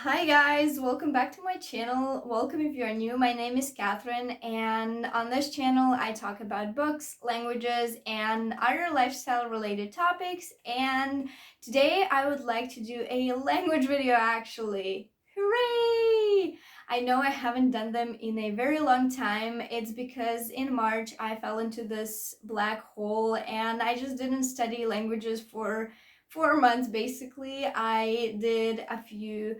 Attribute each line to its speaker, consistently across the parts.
Speaker 1: Hi guys, welcome back to my channel. Welcome if you are new. My name is Catherine, and on this channel I talk about books, languages, and other lifestyle related topics. And today I would like to do a language video actually. Hooray! I know I haven't done them in a very long time. It's because in March I fell into this black hole and I just didn't study languages for 4 months basically. I did a few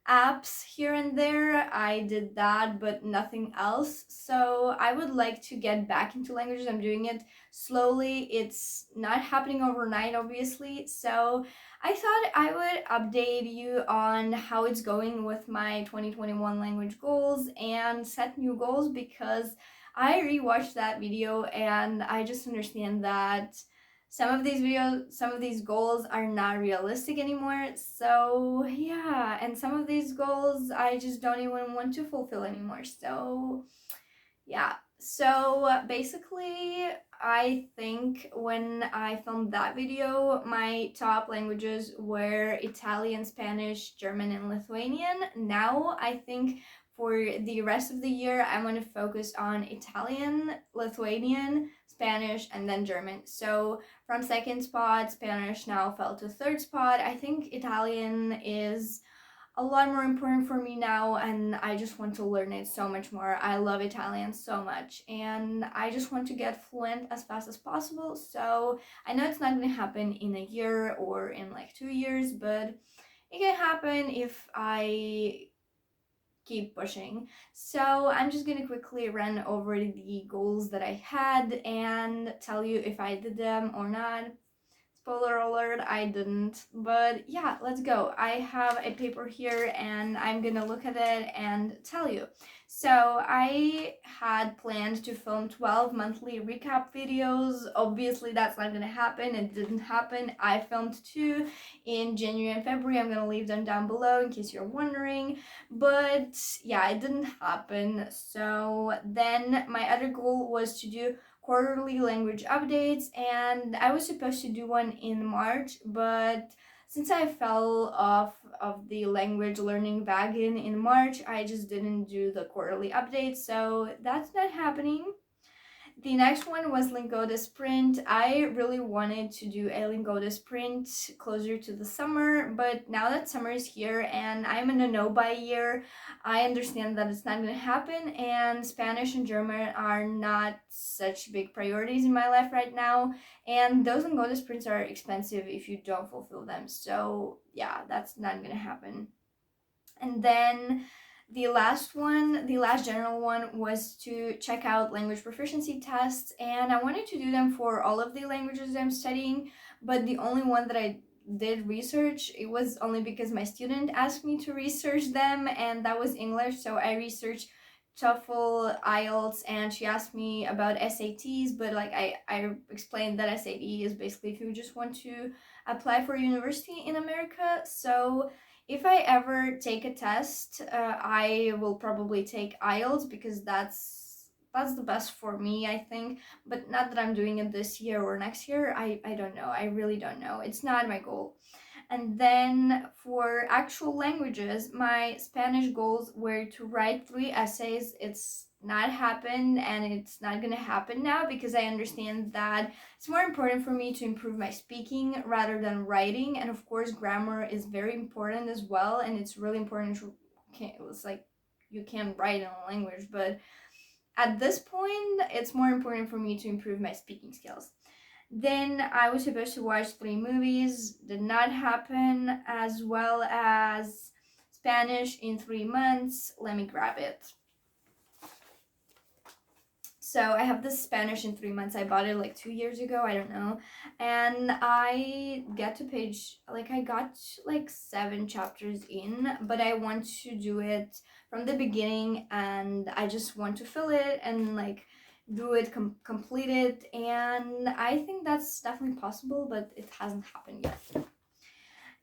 Speaker 1: apps here and there. I did that, but nothing else. So I would like to get back into languages. I'm doing it slowly. It's not happening overnight, obviously. So I thought I would update you on how it's going with my 2021 language goals and set new goals because I rewatched that video and I just understand that some of these goals are not realistic anymore. So yeah, and some of these goals I just don't even want to fulfill anymore. So yeah. So basically, I think when I filmed that video, my top languages were Italian, Spanish, German, and Lithuanian. Now I think for the rest of the year, I'm going to focus on Italian, Lithuanian, Spanish, and then German. So from second spot, Spanish now fell to third spot. I think Italian is a lot more important for me now, and I just want to learn it so much more. I love Italian so much and I just want to get fluent as fast as possible. So I know it's not going to happen in a year or in like 2 years, but it can happen if I keep pushing. So I'm just gonna quickly run over the goals that I had and tell you if I did them or not. Spoiler alert, I didn't. But yeah, let's go. I have a paper here and I'm gonna look at it and tell you. So I had planned to film 12 monthly recap videos. Obviously that's not gonna happen. It didn't happen. I filmed 2 in January and February. I'm gonna leave them down below in case you're wondering. But yeah, it didn't happen. So then my other goal was to do quarterly language updates, and I was supposed to do one in March, but since I fell off of the language learning wagon in March, I just didn't do the quarterly updates, so that's not happening. The next one was Lingoda Sprint. I really wanted to do a Lingoda Sprint closer to the summer, but now that summer is here and I'm in a no-buy year, I understand that it's not going to happen, and Spanish and German are not such big priorities in my life right now, and those Lingoda Sprints are expensive if you don't fulfill them. So yeah, that's not going to happen. And then the last general one, was to check out language proficiency tests, and I wanted to do them for all of the languages I'm studying, but the only one that I did research, it was only because my student asked me to research them, and that was English. So I researched TOEFL, IELTS, and she asked me about SATs, but like I explained that SAT is basically if you just want to apply for university in America. So if I ever take a test, I will probably take IELTS because that's the best for me, I think. But not that I'm doing it this year or next year. I don't know. I really don't know. It's not my goal. And then for actual languages, my Spanish goals were to write 3 essays. It's not happened and it's not gonna happen now because I understand that it's more important for me to improve my speaking rather than writing. And of course, grammar is very important as well, and it's really important to it's like you can write in a language, but at this point, it's more important for me to improve my speaking skills. Then I was supposed to watch 3 movies, did not happen, as well as Spanish in 3 months. Let me grab it. So I have this Spanish in 3 months. I bought it like 2 years ago, I don't know. And I get to page, like I got like 7 chapters in, but I want to do it from the beginning and I just want to fill it and like do it, complete it. And I think that's definitely possible, but it hasn't happened yet.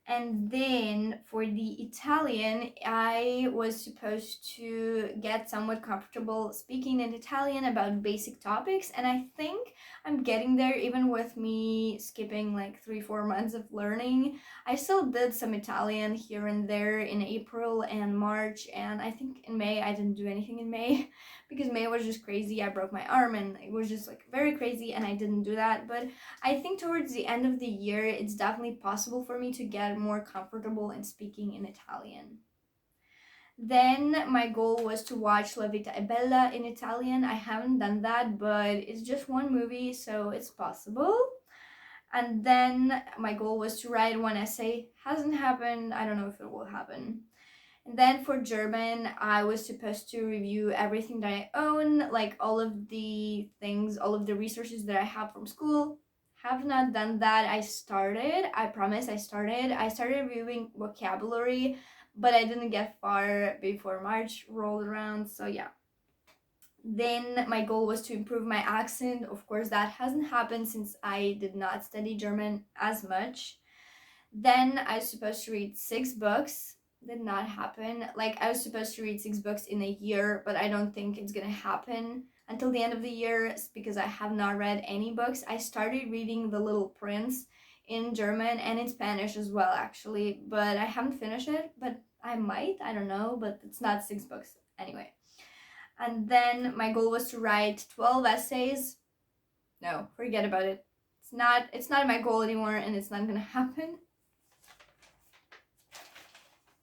Speaker 1: And then for the Italian, I was supposed to get somewhat comfortable speaking in Italian about basic topics, and I think I'm getting there even with me skipping like 3-4 months of learning. I still did some Italian here and there in April and March, and I think in May I didn't do anything in May because May was just crazy. I broke my arm and it was just like very crazy, and I didn't do that. But I think towards the end of the year, it's definitely possible for me to get more comfortable in speaking in Italian. Then my goal was to watch La Vita è Bella in Italian. I haven't done that, but it's just one movie, so it's possible. And then my goal was to write one essay. Hasn't happened. I don't know if it will happen. And then for German, I was supposed to review everything that I own, like all of the things, all of the resources that I have from school. Have not done that. I promise I started reviewing vocabulary, but I didn't get far before March rolled around. So yeah. Then my goal was to improve my accent. Of course, that hasn't happened since I did not study German as much. Then I was supposed to read 6 books. Did not happen. Like, I was supposed to read 6 books in a year, but I don't think it's gonna happen until the end of the year because I have not read any books. I started reading The Little Prince in German and in Spanish as well, actually, but I haven't finished it. But I might, I don't know, but it's not 6 books anyway. And then my goal was to write 12 essays. No, forget about it. It's not my goal anymore, and it's not gonna happen.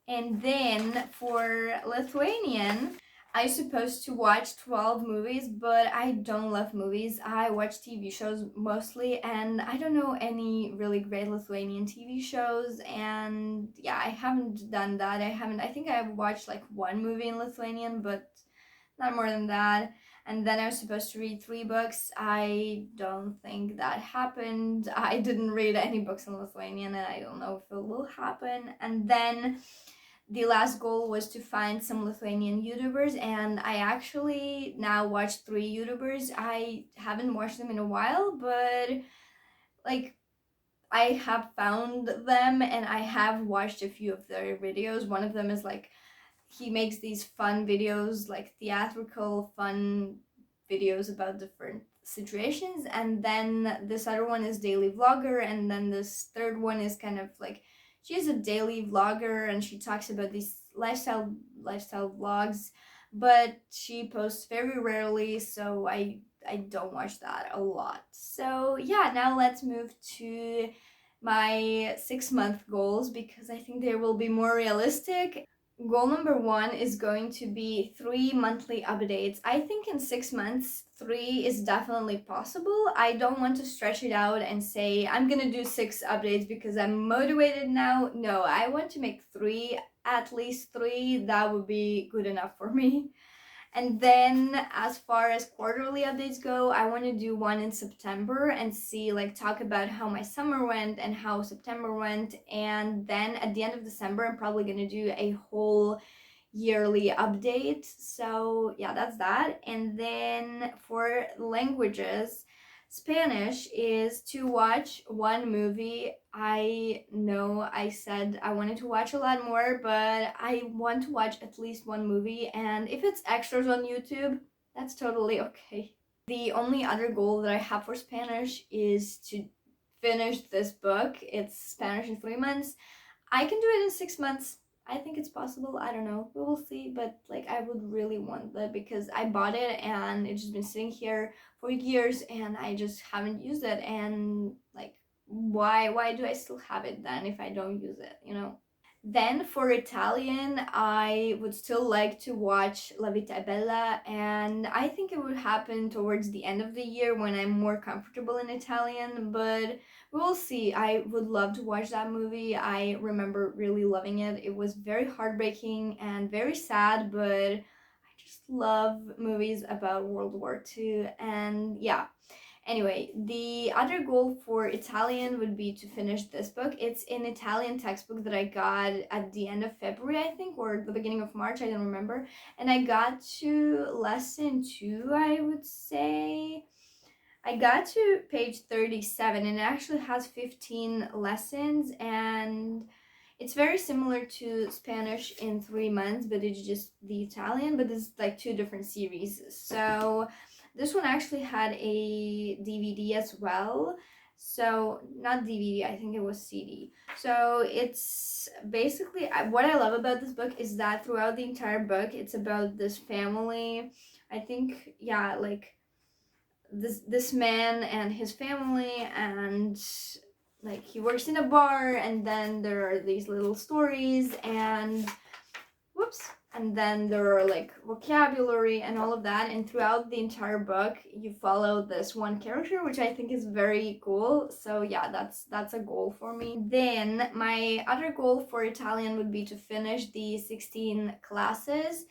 Speaker 1: And then for Lithuanian, I supposed to watch 12 movies, but I don't love movies. I watch TV shows mostly, and I don't know any really great Lithuanian TV shows. And yeah, I haven't done that. I think I've watched like one movie in Lithuanian, but not more than that. And then I was supposed to read 3 books. I don't think that happened. I didn't read any books in Lithuanian, and I don't know if it will happen. And then the last goal was to find some Lithuanian YouTubers, and I actually now watch 3 YouTubers. I haven't watched them in a while, but like I have found them and I have watched a few of their videos. One of them is like, he makes these fun videos, like theatrical fun videos about different situations, and then this other one is daily vlogger, and then this third one is kind of like, she's a daily vlogger and she talks about these lifestyle vlogs, but she posts very rarely, so I don't watch that a lot. So yeah, now let's move to my 6-month goals because I think they will be more realistic. Goal number 1 is going to be 3 monthly updates. I think in 6 months, 3 is definitely possible. I don't want to stretch it out and say I'm gonna do 6 updates because I'm motivated now. No, I want to make 3, at least 3. That would be good enough for me. And then as far as quarterly updates go, I want to do one in September and see, like, talk about how my summer went and how September went. And then at the end of December, I'm probably going to do a whole yearly update. So yeah, that's that. And then for languages, Spanish is to watch one movie. I know I said I wanted to watch a lot more, but I want to watch at least one movie, and if it's extras on YouTube, that's totally okay. The only other goal that I have for Spanish is to finish this book. It's Spanish in 3 months. I can do it in 6 months. I think it's possible. I don't know. We will see. But like, I would really want that because I bought it and it's just been sitting here for years and I just haven't used it. And like, why do I still have it then if I don't use it, you know? Then for Italian, I would still like to watch La Vita è Bella, and I think it would happen towards the end of the year when I'm more comfortable in Italian, but we'll see. I would love to watch that movie. I remember really loving it. It was very heartbreaking and very sad, but I just love movies about World War II, and yeah. Anyway, the other goal for Italian would be to finish this book. It's an Italian textbook that I got at the end of February, I think, or the beginning of March, I don't remember. And I got to lesson 2, I would say. I got to page 37, and it actually has 15 lessons, and It's very similar to Spanish in 3 months, but it's just the Italian, but it's like two different series. So this one actually had a DVD as well. So not DVD, I think it was CD. So it's basically what I love about this book is that throughout the entire book, it's about this family. I think, yeah, like this man and his family, and like he works in a bar, and then there are these little stories, and whoops, and then there are like vocabulary and all of that, and throughout the entire book you follow this one character, which I think is very cool. So yeah, that's a goal for me. Then my other goal for Italian would be to finish the 16 classes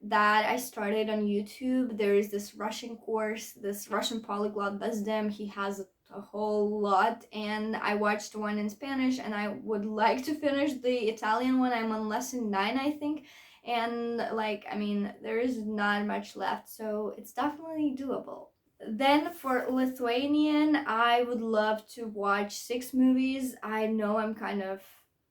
Speaker 1: that I started on YouTube. There is this Russian course, this Russian polyglot Bezdem. He has a whole lot, and I watched one in Spanish, and I would like to finish the Italian one. I'm on lesson 9, I think, and like, I mean, there is not much left, so it's definitely doable. Then for Lithuanian, I would love to watch 6 movies. I know I'm kind of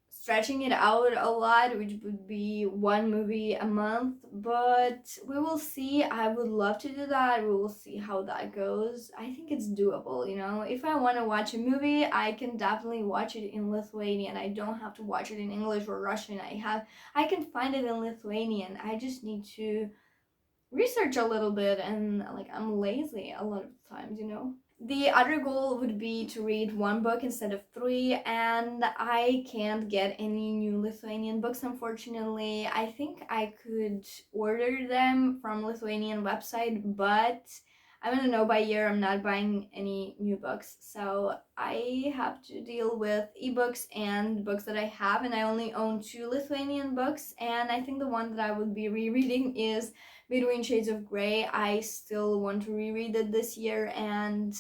Speaker 1: stretching it out a lot, which would be 1 movie a month, but we will see. I would love to do that. We will see how that goes. I think it's doable, you know. If I want to watch a movie, I can definitely watch it in Lithuanian. I don't have to watch it in English or Russian. I can find it in Lithuanian. I just need to research a little bit, and like, I'm lazy a lot of times, you know. The other goal would be to read 1 book instead of 3, and I can't get any new Lithuanian books, unfortunately. I think I could order them from Lithuanian website, but I'm gonna know by year I'm not buying any new books, so I have to deal with ebooks and books that I have, and I only own 2 Lithuanian books, and I think the one that I would be rereading is Between Shades of Grey. I still want to reread it this year, and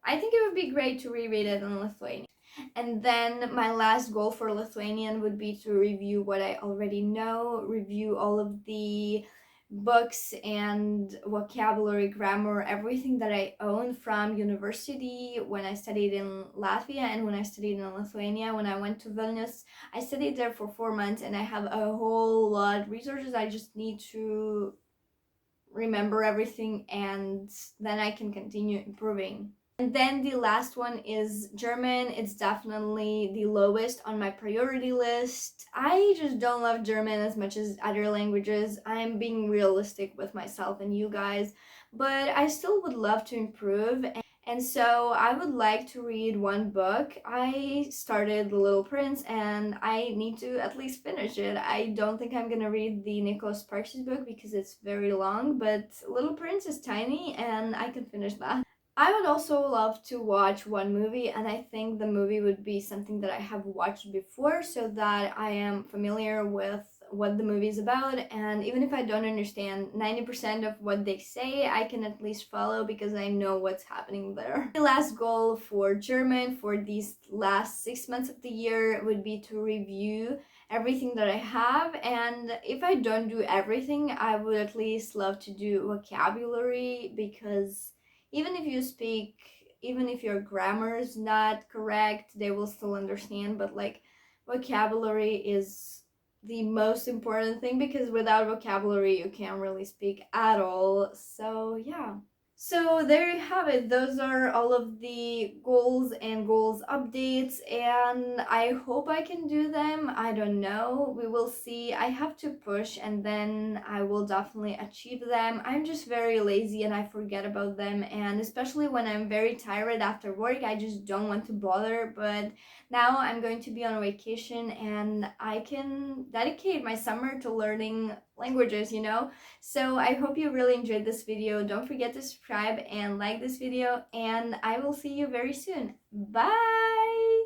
Speaker 1: I think it would be great to reread it in Lithuanian. And then my last goal for Lithuanian would be to review what I already know, review all of the books and vocabulary, grammar, everything that I own from university when I studied in Latvia and when I studied in Lithuania. When I went to Vilnius, I studied there for 4 months, and I have a whole lot of resources. I just need to remember everything, and then I can continue improving. And then the last one is German. It's definitely the lowest on my priority list. I just don't love German as much as other languages. I'm being realistic with myself and you guys, but I still would love to improve. And so I would like to read 1 book. I started The Little Prince, and I need to at least finish it. I don't think I'm gonna read the Nicholas Sparks book because it's very long, but Little Prince is tiny and I can finish that. I would also love to watch 1 movie, and I think the movie would be something that I have watched before, so that I am familiar with what the movie is about, and even if I don't understand 90% of what they say, I can at least follow because I know what's happening there. The last goal for German for these last 6 months of the year would be to review everything that I have, and if I don't do everything, I would at least love to do vocabulary, because even if your grammar is not correct, they will still understand, but like, vocabulary is the most important thing, because without vocabulary you can't really speak at all. So yeah. So there you have it. Those are all of the goals and goals updates, and I hope I can do them. I don't know. We will see. I have to push, and then I will definitely achieve them. I'm just very lazy and I forget about them, and especially when I'm very tired after work, I just don't want to bother. But now I'm going to be on vacation, and I can dedicate my summer to learning languages, you know? So I hope you really enjoyed this video. Don't forget to subscribe and like this video, and I will see you very soon. Bye!